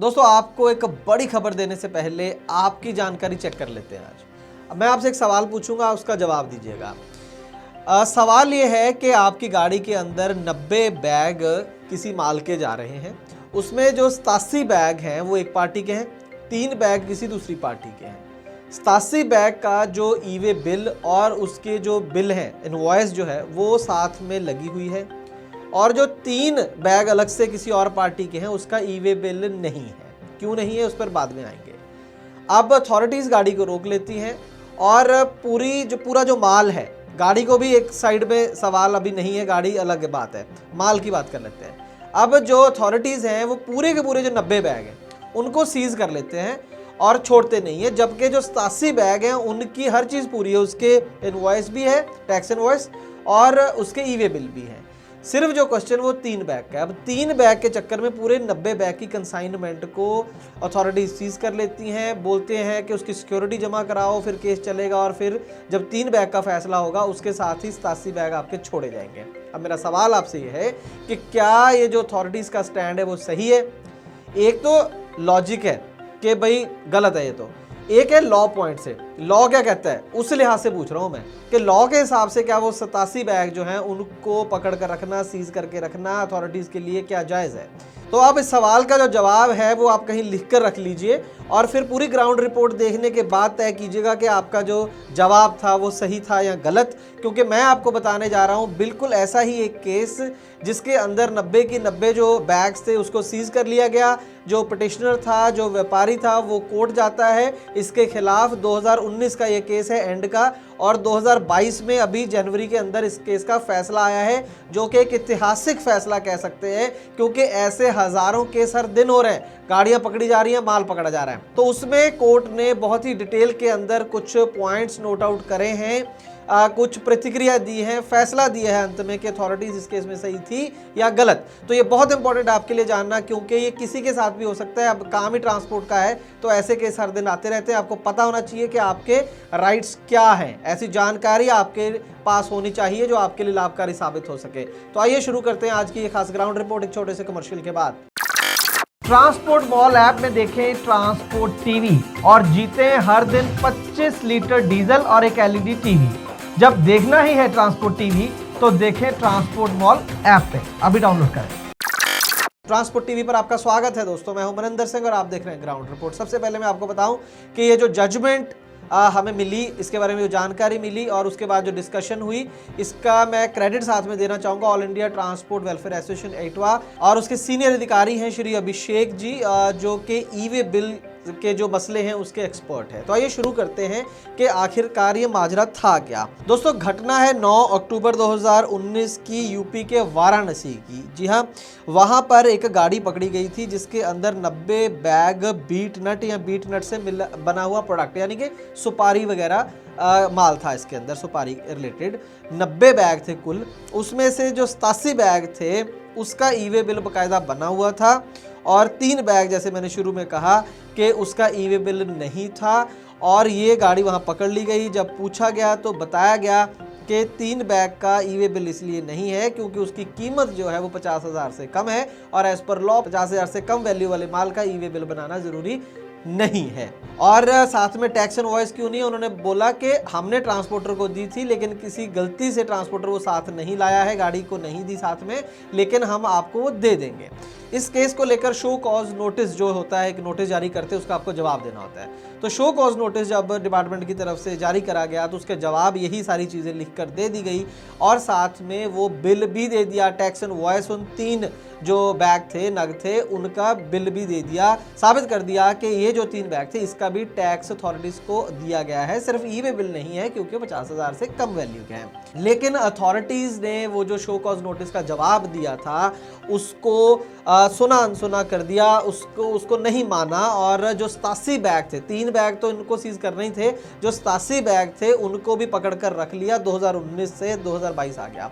दोस्तों आपको एक बड़ी खबर देने से पहले आपकी जानकारी चेक कर लेते हैं। आज मैं आपसे एक सवाल पूछूंगा, उसका जवाब दीजिएगा। सवाल ये है कि आपकी गाड़ी के अंदर 90 बैग किसी माल के जा रहे हैं। उसमें जो 87 बैग हैं वो एक पार्टी के हैं, 3 बैग किसी दूसरी पार्टी के हैं। 87 बैग का जो ई वे बिल और उसके जो बिल है, इनवॉइस जो है वो साथ में लगी हुई है, और जो 3 बैग अलग से किसी और पार्टी के हैं उसका ई वे बिल नहीं है। क्यों नहीं है, उस पर बाद में आएंगे। अब अथॉरिटीज़ गाड़ी को रोक लेती हैं और पूरा जो माल है, गाड़ी को भी एक साइड में सवाल अभी नहीं है, गाड़ी अलग बात है, माल की बात कर लेते हैं। अब जो अथॉरिटीज़ हैं वो पूरे के पूरे जो 90 बैग हैं उनको सीज कर लेते हैं और छोड़ते नहीं है, जबकि जो 87 बैग हैं उनकी हर चीज़ पूरी है, उसके इनवॉइस भी है, टैक्स इनवॉइस, और उसके ई वे बिल भी है। सिर्फ जो क्वेश्चन वो 3 बैग का है। अब 3 बैग के चक्कर में पूरे 90 बैग की कंसाइनमेंट को अथॉरिटी सीज कर लेती हैं, बोलते हैं कि उसकी सिक्योरिटी जमा कराओ, फिर केस चलेगा, और फिर जब 3 बैग का फैसला होगा उसके साथ ही 87 बैग आपके छोड़े जाएंगे। अब मेरा सवाल आपसे ये है कि क्या ये जो अथॉरिटीज़ का स्टैंड है वो सही है? एक तो लॉजिक है कि भाई गलत है ये, तो एक है लॉ पॉइंट से, लॉ क्या कहता है उस लिहाज से पूछ रहा हूं मैं कि लॉ के हिसाब से क्या वो 87 बैग जो हैं उनको पकड़ कर रखना, सीज करके रखना अथॉरिटीज़ के लिए क्या जायज़ है? तो आप इस सवाल का जो जवाब है वो आप कहीं लिख कर रख लीजिए और फिर पूरी ग्राउंड रिपोर्ट देखने के बाद तय कीजिएगा कि आपका जो जवाब था वो सही था या गलत। क्योंकि मैं आपको बताने जा रहा हूँ बिल्कुल ऐसा ही एक केस जिसके अंदर 90 की 90 जो बैग्स थे उसको सीज कर लिया गया। जो पिटिशनर था, जो व्यापारी था, वो कोर्ट जाता है इसके खिलाफ। 2019 का ये केस है एंड का, और 2022 में अभी जनवरी के अंदर इस केस का फैसला आया है, जो कि एक ऐतिहासिक फैसला कह सकते हैं, क्योंकि ऐसे हजारों केस हर दिन हो रहे हैं, गाड़ियां पकड़ी जा रही हैं, माल पकड़ा जा रहा है। तो उसमें कोर्ट ने बहुत ही डिटेल के अंदर कुछ पॉइंट्स नोट आउट करे हैं, कुछ प्रतिक्रिया दी है, फैसला दिया है अंत में कि अथॉरिटीज इस केस में सही थी या गलत। तो ये बहुत इंपॉर्टेंट आपके लिए जानना, क्योंकि ये किसी के साथ भी हो सकता है। अब काम ही ट्रांसपोर्ट का है तो ऐसे केस हर दिन आते रहते हैं। आपको पता होना चाहिए कि आपके राइट्स क्या हैं, ऐसी जानकारी आपके पास होनी चाहिए जो आपके लिए लाभकारी साबित हो सके। तो आइए शुरू करते हैं आज की ये खास ग्राउंड रिपोर्ट एक छोटे से कमर्शियल के बाद। ट्रांसपोर्ट मॉल ऐप में देखें ट्रांसपोर्ट टीवी और जीतें हर दिन 25 लीटर डीजल और एक एलईडी टीवी। जब देखना ही है ट्रांसपोर्ट टीवी तो देखें ट्रांसपोर्ट मॉल ऐप पे, अभी डाउनलोड करें। ट्रांसपोर्ट टीवी पर आपका स्वागत है दोस्तों, मैं हूं मनिंदर सिंह और आप देख रहे हैं ग्राउंड रिपोर्ट। सबसे पहले मैं आपको बताऊं कि ये जो जजमेंट हमें मिली, इसके बारे में जो जानकारी मिली और उसके बाद जो डिस्कशन हुई, इसका मैं क्रेडिट साथ में देना चाहूँगा all India transport welfare association Etawah और उसके सीनियर अधिकारी हैं श्री अभिषेक जी, जो कि ई वे बिल के जो मसले हैं उसके एक्सपर्ट हैं। तो आइए शुरू करते हैं कि आखिरकार ये माजरा था क्या। दोस्तों घटना है 9 अक्टूबर 2019 की, यूपी के वाराणसी की। जी हाँ, वहाँ पर एक गाड़ी पकड़ी गई थी जिसके अंदर 90 बैग बीट नट या बीट नट से बना हुआ प्रोडक्ट, यानी कि सुपारी वगैरह माल था इसके अंदर, सुपारी रिलेटेड 90 बैग थे कुल। उसमें से जो 87 बैग थे उसका ई वे बिल बाकायदा बना हुआ था, और 3 बैग जैसे मैंने शुरू में कहा कि उसका ई वे बिल नहीं था। और ये गाड़ी वहाँ पकड़ ली गई। जब पूछा गया तो बताया गया कि 3 बैग का ई वे बिल इसलिए नहीं है क्योंकि उसकी कीमत जो है वो 50,000 से कम है, और एज पर लॉ 50,000 से कम वैल्यू वाले माल का ई वे बिल बनाना ज़रूरी नहीं है। और साथ में टैक्स इनवॉइस क्यों नहीं है, उन्होंने बोला कि हमने ट्रांसपोर्टर को दी थी लेकिन किसी गलती से ट्रांसपोर्टर वो साथ नहीं लाया है, गाड़ी को नहीं दी साथ में, लेकिन हम आपको वो दे देंगे। इस केस को लेकर शो कॉज नोटिस जो होता है, एक नोटिस जारी करते हैं, उसका आपको जवाब देना होता है। तो शो कॉज नोटिस जब डिपार्टमेंट की तरफ से जारी करा गया तो उसके जवाब यही सारी चीज़ें लिख कर दे दी गई, और साथ में वो बिल भी दे दिया, टैक्स इनवॉइस उन 3 जो बैग थे, नग थे, उनका बिल भी दे दिया, साबित कर दिया कि ये जो 3 बैग थे इसका भी टैक्स अथॉरिटीज़ को दिया गया है, सिर्फ ई वे बिल नहीं है क्योंकि 50,000 से कम वैल्यू के हैं। लेकिन अथॉरिटीज़ ने वो जो शो कॉज नोटिस का जवाब दिया था उसको सुना अनसुना कर दिया, उसको नहीं माना, और जो 87 बैग थे, 3 बैग तो इनको सीज करने ही थे, जो 87 बैग थे उनको भी पकड़ कर रख लिया। 2019 से 2022 आ गया,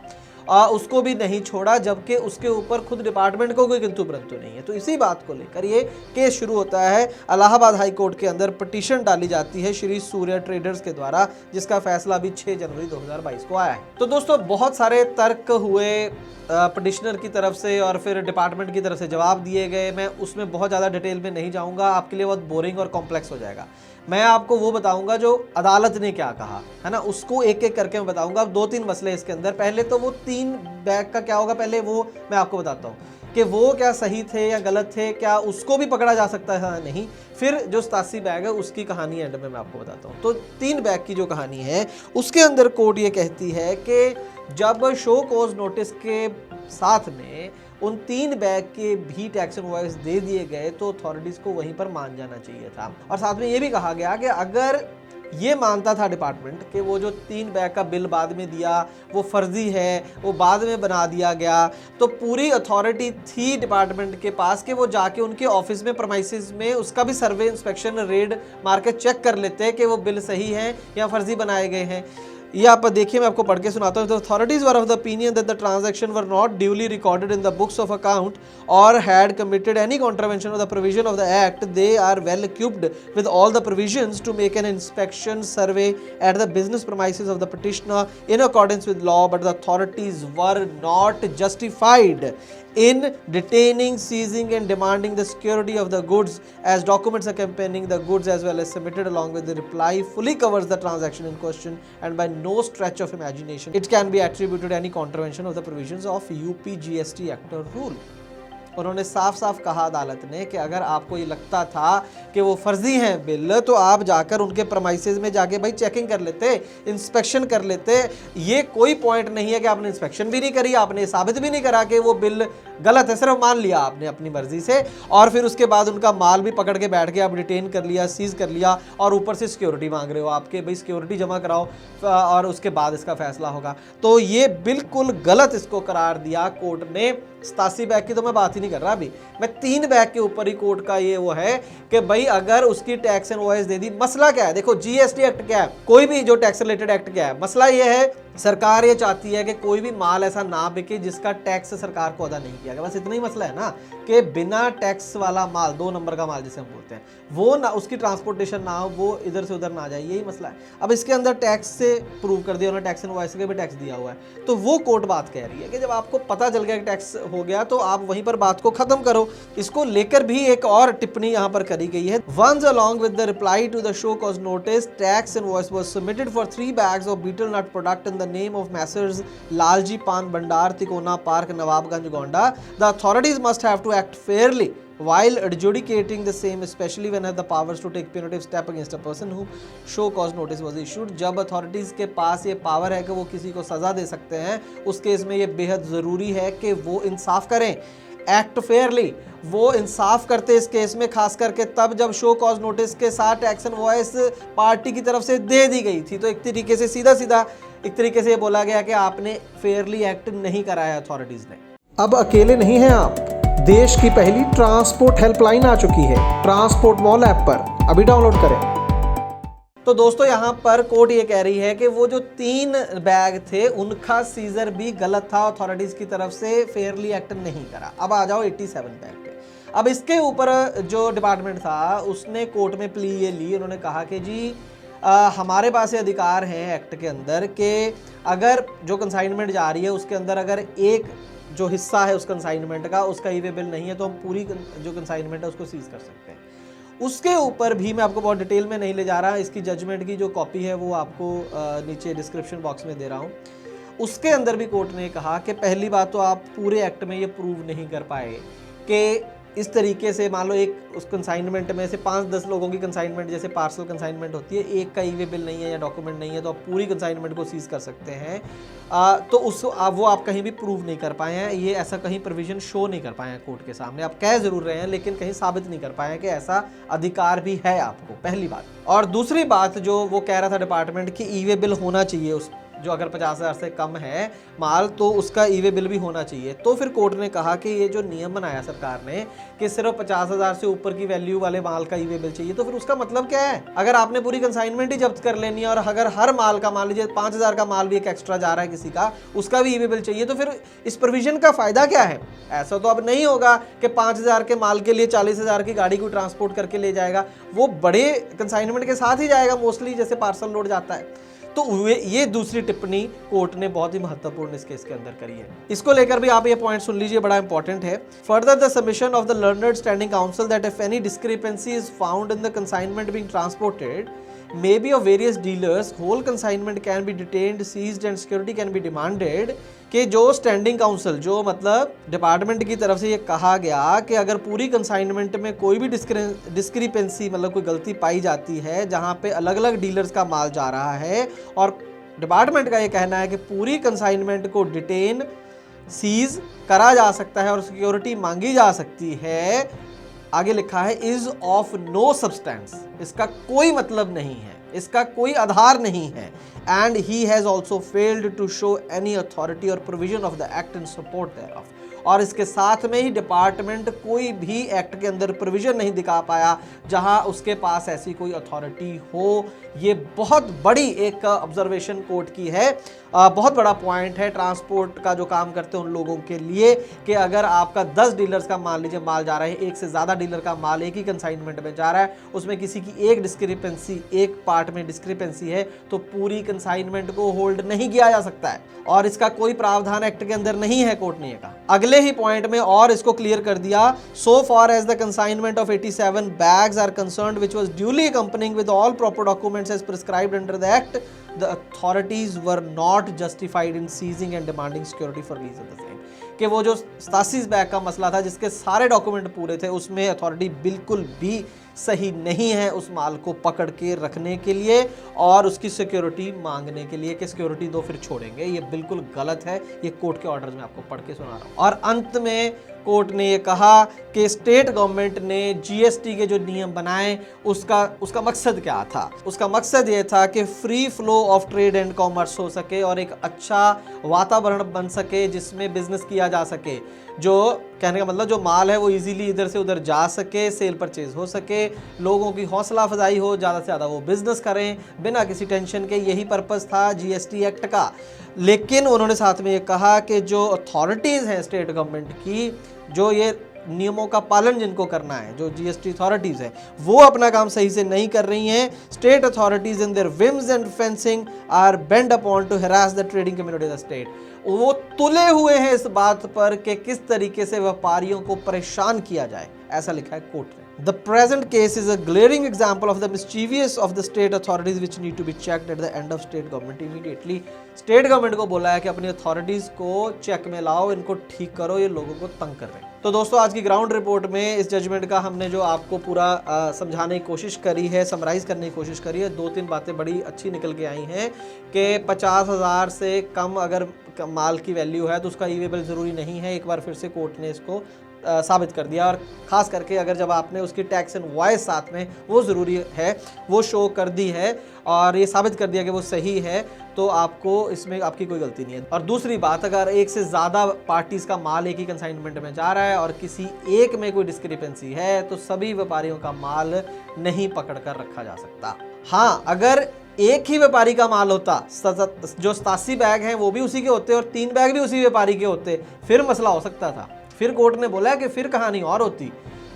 उसको भी नहीं छोड़ा, जबकि उसके ऊपर खुद डिपार्टमेंट को कोई किंतु परंतु नहीं है। तो इसी बात को लेकर ये केस शुरू होता है। इलाहाबाद हाई कोर्ट के अंदर पिटीशन डाली जाती है श्री सूर्य ट्रेडर्स के द्वारा, जिसका फैसला भी 6 जनवरी 2022 को आया है। तो दोस्तों बहुत सारे तर्क हुए, पटिशनर की तरफ से और फिर डिपार्टमेंट की तरफ से जवाब दिए गए, मैं उसमें बहुत ज़्यादा डिटेल में नहीं जाऊंगा, आपके लिए बहुत बोरिंग और कॉम्प्लेक्स हो जाएगा। मैं आपको वो बताऊंगा जो अदालत ने क्या कहा है ना, उसको एक एक करके मैं बताऊंगा। अब 2-3 मसले इसके अंदर। पहले तो वो 3 बैग का क्या होगा, पहले वो मैं आपको बताता हूँ कि वो क्या सही थे या गलत थे, क्या उसको भी पकड़ा जा सकता है या नहीं। फिर जो 87 बैग है उसकी कहानी एंड में मैं आपको बताता हूँ। तो 3 बैग की जो कहानी है उसके अंदर कोर्ट ये कहती है कि जब शो कॉज नोटिस के साथ में उन 3 बैग के भी टैक्स इनवॉइस दे दिए गए तो अथॉरिटीज को वहीं पर मान जाना चाहिए था। और साथ में ये भी कहा गया कि अगर ये मानता था डिपार्टमेंट कि वो जो 3 बैग का बिल बाद में दिया वो फर्जी है, वो बाद में बना दिया गया, तो पूरी अथॉरिटी थी डिपार्टमेंट के पास कि वो जाके उनके ऑफिस में प्रमाइसिस में उसका भी सर्वे इंस्पेक्शन रेड मार के चेक कर लेते हैं कि वो बिल सही हैं या फर्जी बनाए गए हैं। ये आप देखिए, मैं आपको पढ़ के सुनाता हूँ। The authorities were of the opinion that the transaction were not duly recorded in the books of account or had committed any contravention of the provision of the act. They are well equipped with all the provisions to make an inspection survey at the business premises of the petitioner in accordance with law, but the authorities were not justified in detaining, seizing and demanding the security of the goods, as documents accompanying the goods as well as submitted along with the reply fully covers the transaction in question, and by no stretch of imagination it can be attributed any contravention of the provisions of UP GST Act or rule। उन्होंने साफ साफ कहा अदालत ने कि अगर आपको ये लगता था कि वो फर्जी हैं बिल, तो आप जाकर उनके प्रमाइसेस में जाके भाई चेकिंग कर लेते, इंस्पेक्शन कर लेते। ये कोई पॉइंट नहीं है कि आपने इंस्पेक्शन भी नहीं करी, आपने साबित भी नहीं करा कि वो बिल गलत है, सिर्फ मान लिया आपने अपनी मर्जी से, और फिर उसके बाद उनका माल भी पकड़ के बैठ के आप डिटेन कर लिया, सीज कर लिया, और ऊपर से सिक्योरिटी मांग रहे हो आपके, भाई सिक्योरिटी जमा कराओ और उसके बाद इसका फैसला होगा। तो ये बिल्कुल गलत इसको करार दिया कोर्ट ने। 87 बैग की तो मैं बात ही नहीं कर रहा, अभी मैं 3 बैग के ऊपर ही कोर्ट का ये वो है कि भाई अगर उसकी टैक्स इनवॉइस दे दी, मसला क्या है, देखो जीएसटी एक्ट क्या है, कोई भी जो टैक्स रिलेटेड एक्ट क्या है, मसला ये है सरकार ये चाहती है कि कोई भी माल ऐसा ना बिके जिसका टैक्स सरकार को अदा नहीं किया गया। बस इतना ही मसला है ना कि बिना टैक्स वाला माल, 2 नंबर का माल जिसे हम बोलते हैं, वो ना उसकी ट्रांसपोर्टेशन ना हो, वो इधर से उधर ना जाए, यही मसला है। अब इसके अंदर टैक्स से प्रूव कर दिया उन्होंने, टैक्स इनवॉइस के भी टैक्स दिया हुआ है, तो वो कोर्ट बात कह रही है कि जब आपको पता चल गया कि टैक्स हो गया तो आप वहीं पर बात को खत्म करो। इसको लेकर भी एक और टिप्पणी यहाँ पर करी गई है। Once along with the reply to the show cause notice, tax invoice was submitted for 3 bags of betel nut product in the name of Messrs Lalji Pan Bhandar, Tikona Park, Nawabganj, Gonda. The authorities must have to act fairly while adjudicating the same, especially when have the powers to take punitive step against a person whom show cause notice was issued। जब authorities के पास ये power है कि वो किसी को सज़ा दे सकते हैं, उस केस में ये बेहद ज़रूरी है कि वो इंसाफ करें, एक्ट फेयरली। वो इंसाफ करते इस केस में, खास करके तब जब शो कॉज नोटिस के साथ टैक्स इनवॉइस पार्टी की तरफ से दे दी गई थी। तो एक तरीके से सीधा सीधा एक तरीके से ये बोला गया कि आपने फेयरली एक्ट नहीं कराया अथॉरिटीज़ ने। अब अकेले नहीं हैं आप, देश की पहली ट्रांसपोर्ट हेल्पलाइन आ चुकी है ट्रांसपोर्ट मॉल ऐप पर, अभी डाउनलोड करें। तो दोस्तों यहाँ पर कोर्ट ये कह रही है कि वो जो 3 बैग थे उनका सीजर भी गलत था, अथॉरिटीज की तरफ से फेयरली एक्ट नहीं करा। अब आ जाओ 87 बैग पे। अब इसके ऊपर जो डिपार्टमेंट था उसने कोर्ट में प्ली ये ली, उन्होंने कहा कि जी हमारे पास ये अधिकार हैं एक्ट के अंदर कि अगर जो कंसाइनमेंट जा रही है उसके अंदर अगर एक जो हिस्सा है उस कंसाइनमेंट का उसका ई वे बिल नहीं है तो हम पूरी जो कंसाइनमेंट है उसको सीज कर सकते हैं। उसके ऊपर भी मैं आपको बहुत डिटेल में नहीं ले जा रहा, इसकी जजमेंट की जो कॉपी है वो आपको नीचे डिस्क्रिप्शन बॉक्स में दे रहा हूँ। उसके अंदर भी कोर्ट ने कहा कि पहली बात तो आप पूरे एक्ट में ये प्रूव नहीं कर पाए कि इस तरीके से मान लो एक उस कंसाइनमेंट में से 5-10 लोगों की कंसाइनमेंट जैसे पार्सल कंसाइनमेंट होती है, एक का ई वे बिल नहीं है या डॉक्यूमेंट नहीं है तो आप पूरी कंसाइनमेंट को सीज कर सकते हैं। तो उस वो आप कहीं भी प्रूव नहीं कर पाए हैं, ये ऐसा कहीं प्रोविजन शो नहीं कर पाए हैं कोर्ट के सामने। आप कह जरूर रहे हैं लेकिन कहीं साबित नहीं कर पाए हैं कि ऐसा अधिकार भी है आपको, पहली बात। और दूसरी बात जो वो कह रहा था डिपार्टमेंट की ई वे बिल होना चाहिए, उस जो अगर 50,000 से कम है माल तो उसका ई वे बिल भी होना चाहिए। तो फिर कोर्ट ने कहा कि ये जो नियम बनाया सरकार ने कि सिर्फ 50,000 से ऊपर की वैल्यू वाले माल का ई वे बिल चाहिए, तो फिर उसका मतलब क्या है? अगर आपने पूरी कंसाइनमेंट ही जब्त कर लेनी है और अगर हर माल का मान लीजिए 5,000 का माल भी एक एक्स्ट्रा जा रहा है किसी का, उसका भी ई वे बिल चाहिए, तो फिर इस प्रोविजन का फायदा क्या है? ऐसा तो अब नहीं होगा कि 5,000 के माल के लिए 40,000 की गाड़ी को ट्रांसपोर्ट करके ले जाएगा, वो बड़े कंसाइनमेंट के साथ ही जाएगा मोस्टली, जैसे पार्सल लोड जाता है। तो ये दूसरी टिप्पणी कोर्ट ने बहुत ही महत्वपूर्ण इस केस के अंदर करी है। इसको लेकर भी आप ये पॉइंट सुन लीजिए, बड़ा इंपॉर्टेंट है। Further the submission of the learned standing council that if any discrepancy is found in the consignment being transported may be of various dealers, whole consignment can be detained, seized and security can be demanded। कि जो standing council, जो मतलब department की तरफ से ये कहा गया कि अगर पूरी कंसाइनमेंट में कोई भी डिस्क्रिपेंसी मतलब कोई गलती पाई जाती है जहां पे अलग अलग डीलर्स का माल जा रहा है, और डिपार्टमेंट का ये कहना है कि पूरी कंसाइनमेंट को डिटेन सीज करा जा सकता है और सिक्योरिटी मांगी जा सकती है। आगे लिखा है इज ऑफ नो सब्सटेंस, इसका कोई मतलब नहीं है, इसका कोई आधार नहीं है। And he has also failed to show any authority or provision of the act in support thereof. और इसके साथ में ही डिपार्टमेंट कोई भी एक्ट के अंदर प्रोविजन नहीं दिखा पाया जहां उसके पास ऐसी कोई अथॉरिटी हो। ये बहुत बड़ी एक ऑब्जर्वेशन कोर्ट की है, बहुत बड़ा पॉइंट है ट्रांसपोर्ट का जो काम करते हैं उन लोगों के लिए कि अगर आपका 10 डीलर्स का मान लीजिए माल जा रहा है, एक से ज़्यादा डीलर का माल एक ही कंसाइनमेंट में जा रहा है, उसमें किसी की एक डिस्क्रिपेंसी, एक पार्ट में डिस्क्रिपेंसी है तो पूरी कंसाइनमेंट को होल्ड नहीं किया जा सकता है और इसका कोई प्रावधान एक्ट के अंदर नहीं है, कोर्ट ने कहा। अगले ही पॉइंट में और इसको क्लियर कर दिया, so for as the consignment of 87 bags are concerned which was duly accompanying with all proper documents as prescribed under the act, the authorities were not justified in seizing and demanding security for release of the same। कि वो जो 87 bag का मसला था जिसके सारे document पूरे थे, उसमें अथॉरिटी बिल्कुल भी सही नहीं है उस माल को पकड़ के रखने के लिए और उसकी सिक्योरिटी मांगने के लिए कि सिक्योरिटी दो फिर छोड़ेंगे। ये बिल्कुल गलत है, ये कोर्ट के ऑर्डर्स में आपको पढ़ के सुना रहा हूँ। और अंत में कोर्ट ने ये कहा कि स्टेट गवर्नमेंट ने जीएसटी के जो नियम बनाए उसका मकसद क्या था। उसका मकसद ये था कि free flow of trade and commerce हो सके और एक अच्छा वातावरण बन सके जिसमें बिजनेस किया जा सके। जो कहने का मतलब जो माल है वो इजीली इधर से उधर जा सके, सेल परचेज हो सके, लोगों की हौसला अफजाई हो, ज़्यादा से ज़्यादा वो बिजनेस करें बिना किसी टेंशन के। यही पर्पस था जीएसटी एक्ट का। लेकिन उन्होंने साथ में ये कहा कि जो अथॉरिटीज़ हैं स्टेट गवर्नमेंट की, जो ये नियमों का पालन जिनको करना है, जो जीएसटी अथॉरिटीज़ है, वो अपना काम सही से नहीं कर रही हैं। State authorities in their whims and fancies are bent upon to harass the trading community of the state. वो तुले हुए हैं इस बात पर कि किस तरीके से व्यापारियों को परेशान किया जाए, ऐसा लिखा है कोर्ट ने। The present case is a glaring example of the mischievous of the state authorities which need to be checked at the end of state government immediately। State government को बोला है कि अपनी अथॉरिटीज को चेक में लाओ, इनको ठीक करो, ये लोगों को तंग कर रहे हैं। तो दोस्तों आज की ग्राउंड रिपोर्ट में इस जजमेंट का हमने जो आपको पूरा समझाने की कोशिश करी है, समराइज करने की कोशिश करी है, 2-3 बातें बड़ी अच्छी निकल के आई हैं कि 50,000 से कम अगर माल की वैल्यू है तो उसका ई-वेबल ज़रूरी नहीं है। एक बार फिर से कोर्ट ने इसको साबित कर दिया। और ख़ास करके अगर जब आपने उसकी टैक्स एंड वॉइस साथ में वो ज़रूरी है वो शो कर दी है और ये साबित कर दिया कि वो सही है, तो आपको इसमें आपकी कोई गलती नहीं है। और दूसरी बात, अगर एक से ज़्यादा पार्टीज़ का माल एक ही कंसाइनमेंट में जा रहा है और किसी एक में कोई डिस्क्रिपेंसी है तो सभी व्यापारियों का माल नहीं पकड़ कर रखा जा सकता। हाँ, अगर एक ही व्यापारी का माल होता, जो 87 बैग हैं वो भी उसी के होते और 3 बैग भी उसी व्यापारी के होते, फिर मसला हो सकता था, फिर कोर्ट ने बोला कि फिर कहानी और होती।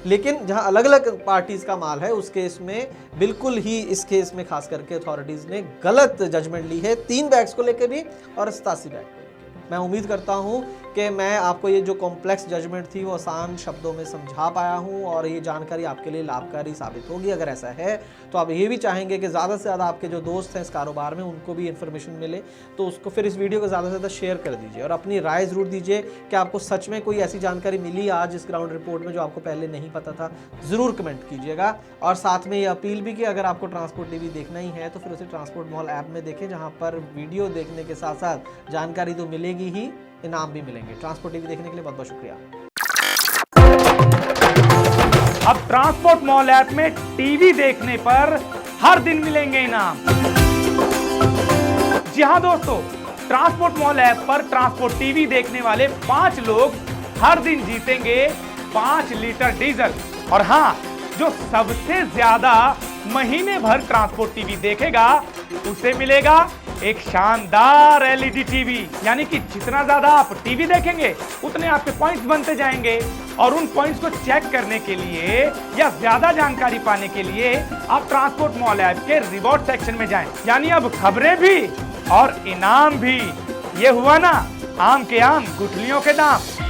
लेकिन जहां अलग अलग पार्टीज का माल है उस केस में बिल्कुल ही इस केस में खास करके अथॉरिटीज ने गलत जजमेंट ली है, 3 बैग्स को लेकर भी और 87 बैग को लेकर। मैं उम्मीद करता हूं कि मैं आपको ये जो कॉम्प्लेक्स जजमेंट थी वो आसान शब्दों में समझा पाया हूं और ये जानकारी आपके लिए लाभकारी साबित होगी। अगर ऐसा है तो आप ये भी चाहेंगे कि ज़्यादा से ज़्यादा आपके जो दोस्त हैं इस कारोबार में उनको भी इन्फॉर्मेशन मिले, तो उसको फिर इस वीडियो को ज़्यादा से ज़्यादा शेयर कर दीजिए और अपनी राय ज़रूर दीजिए कि आपको सच में कोई ऐसी जानकारी मिली आज इस ग्राउंड रिपोर्ट में जो आपको पहले नहीं पता था। ज़रूर कमेंट कीजिएगा। और साथ में ये अपील भी कि अगर आपको ट्रांसपोर्ट टीवी देखना ही है तो फिर उसे ट्रांसपोर्ट मॉल ऐप में देखें, जहाँ पर वीडियो देखने के साथ साथ जानकारी तो मिलेगी ही, इनाम भी मिलेंगे। ट्रांसपोर्ट टीवी देखने के लिए बहुत बहुत शुक्रिया। अब ट्रांसपोर्ट मॉल ऐप में टीवी देखने पर हर दिन मिलेंगे इनाम। जी हां दोस्तों, ट्रांसपोर्ट मॉल ऐप पर ट्रांसपोर्ट टीवी देखने वाले 5 लोग हर दिन जीतेंगे 5 लीटर डीजल। और हां, जो सबसे ज्यादा महीने भर ट्रांसपोर्ट टीवी देखेगा उसे मिलेगा एक शानदार एलईडी टीवी, यानी कि जितना ज्यादा आप टीवी देखेंगे उतने आपके पॉइंट्स बनते जाएंगे। और उन पॉइंट्स को चेक करने के लिए या ज्यादा जानकारी पाने के लिए आप ट्रांसपोर्ट मॉल ऐप के रिवॉर्ड सेक्शन में जाएं। यानी अब खबरें भी और इनाम भी। ये हुआ ना आम के आम गुठलियों के दाम।